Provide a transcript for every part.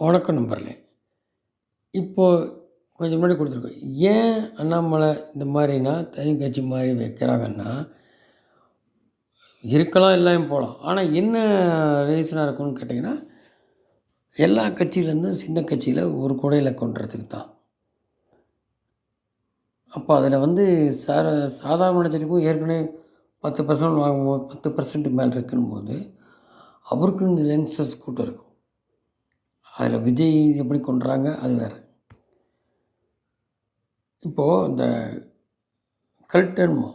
வணக்கம் நண்பர்களே. இப்போது கொஞ்சம் முன்னாடி கொடுத்துருக்கோம். ஏன் அண்ணாமலை இந்த மாதிரினா தனி கட்சி மாதிரி வைக்கிறாங்கன்னா, இருக்கலாம் இல்லாமல் போகலாம். ஆனால் என்ன ரீசனாக இருக்கும்னு கேட்டிங்கன்னா, எல்லா கட்சியிலேருந்தும் சின்ன கட்சியில் ஒரு குடையில் கொண்டுறதுக்கு தான். அப்போ அதில் வந்து சாதாரண மனிதனுக்கும் ஏற்கனவே 10% வாங்கும்போது 10% மேலே இருக்குன்னும்போது அவருக்குன்னு யங்ஸ்டர்ஸ் கூட்டம் இருக்கும். அதில் விஜய் எப்படி கொண்டுறாங்க அது வேறு. இப்போது இந்த கல்டன்மோ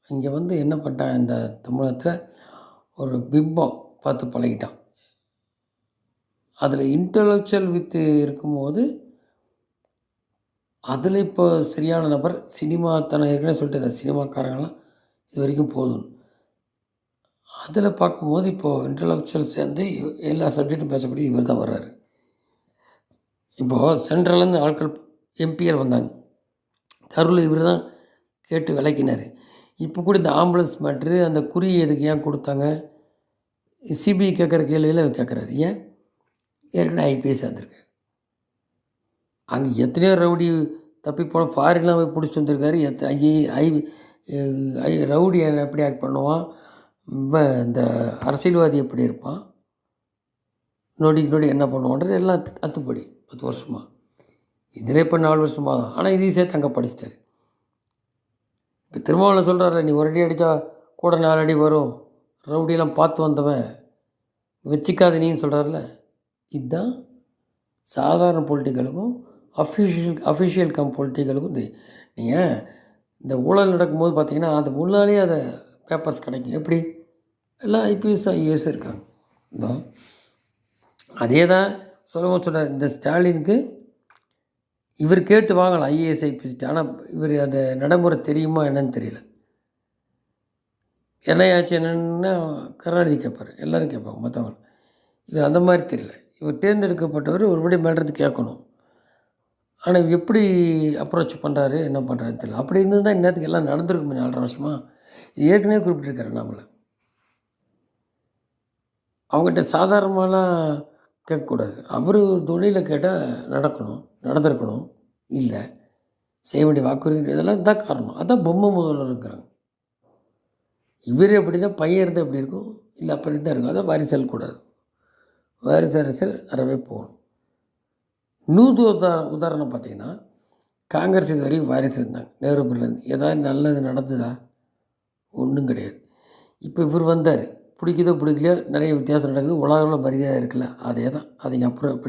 இங்கே வந்து என்ன பண்ணிட்டான், இந்த தமிழகத்தில் ஒரு பிம்பம் பார்த்து பழகிட்டான். அதில் இன்டலெக்சுவல் வித்து இருக்கும்போது அதில் இப்போ சரியான நபர் சினிமா ஏற்கனவே சொல்லிட்டு சினிமாக்காரங்களாம் இது வரைக்கும் போதும். அதில் பார்க்கும்போது இப்போது இன்டலெக்சுவல் சேர்ந்து எல்லா சப்ஜெக்டும் பேசக்கூடிய இவர் தான் வர்றாரு. இப்போது சென்ட்ரல்லேருந்து ஆட்கள் எம்பிஆர் வந்தாங்க. தருள் இவர் தான் கேட்டு விளக்கினார். இப்போ கூட இந்த ஆம்புலன்ஸ் மேட்ரு அந்த குறியை எதுக்கு ஏன் கொடுத்தாங்க, சிபிஐ கேட்குற கேள்வியில் அவர் கேட்குறாரு. ஏன் ஏற்கனவே ஐபிஎஸ் வந்திருக்காரு. அங்கே எத்தனையோ ரவுடி தப்பி போன ஃபாரின்லாம் போய் பிடிச்சி வந்திருக்காரு. ரவுடி எப்படி ஆக்ட் பண்ணுவான், இந்த அரசியல்வாதி எப்படி இருப்பான், நொடி என்ன பண்ணுவான்றது எல்லாம் அத்துப்படி 10 வருஷமாக. இதில் இப்போ 4 வருஷமாக தான். ஆனால் இதையும் சேர்த்து அங்கே படிச்சிட்டாரு. இப்போ திருமாவளவன் சொல்கிறாரு, நீ ஒரு அடி அடித்தா கூட 4 அடி வரும், ரவுடியெல்லாம் பார்த்து வந்தவன் வச்சிக்காது நீன்னு சொல்கிறார்ல. இதுதான் சாதாரண பொலிட்டிக்கலுக்கும் அஃபிஷியல் பொலிட்டிக்கலுக்கும் தெரியும். நீங்கள் இந்த ஊழல் நடக்கும்போது பார்த்தீங்கன்னா அந்த முன்னாலேயே அதை பேப்பர்ஸ் கிடைக்கும். எப்படி எல்லாம் ஐபிஎஸ் ஐஏஎஸ் இருக்காங்க. தான் அதே தான் சொல்கிறார். இந்த ஸ்டாலினுக்கு இவர் கேட்டு வாங்கலாம் ஐஏஎஸ் ஐபிஎஸ். ஆனால் இவர் அந்த நடைமுறை தெரியுமா என்னன்னு தெரியல. என்னையாச்சு என்னென்னா கருணாநிதி கேட்பார், எல்லோரும் கேட்பாங்க மற்றவங்க. இவர் அந்த மாதிரி தெரியல. இவர் தேர்ந்தெடுக்கப்பட்டவர் ஒருபடி மேல்றது கேட்கணும். ஆனால் இவர் எப்படி அப்ரோச் பண்ணுறாரு என்ன பண்ணுறாருன்னு தெரியல. அப்படி இருந்து தான் இந்நேரத்துக்கு எல்லாம் நடந்திருக்குமே 4.5 வருஷமாக. இது ஏற்கனவே குறிப்பிட்டிருக்காரு நம்மளை. அவங்ககிட்ட சாதாரணமாலாம் கேட்கக்கூடாது. அவர் தொழிலை கேட்டால் நடந்திருக்கணும். இல்லை செய்ய வேண்டிய வாக்குறுதி இதெல்லாம் தான் காரணம். அதான் பொம்மை முதல்வர் இருக்கிறாங்க. இவர் எப்படின்னா பையன் இருந்தால் எப்படி இருக்கும், இல்லை அப்படி தான் இருக்கும். அதான் வாரிசல் கூடாது. வாரிசு அரசியல் அறவே போகணும். உதாரணம் பார்த்திங்கன்னா காங்கிரஸ் இது வரைக்கும் வாரிசு இருந்தாங்க. நேருபுரிலேருந்து ஏதாவது நல்லது நடந்ததா? ஒன்றும் கிடையாது. இப்போ இவர் வந்தார், பிடிக்குதோ பிடிக்கலையோ நிறைய வித்தியாசம் நடக்குது. உலகளவில் மரியாதை இருக்குல்ல, அதே தான். அதை அப்புறம் எப்படி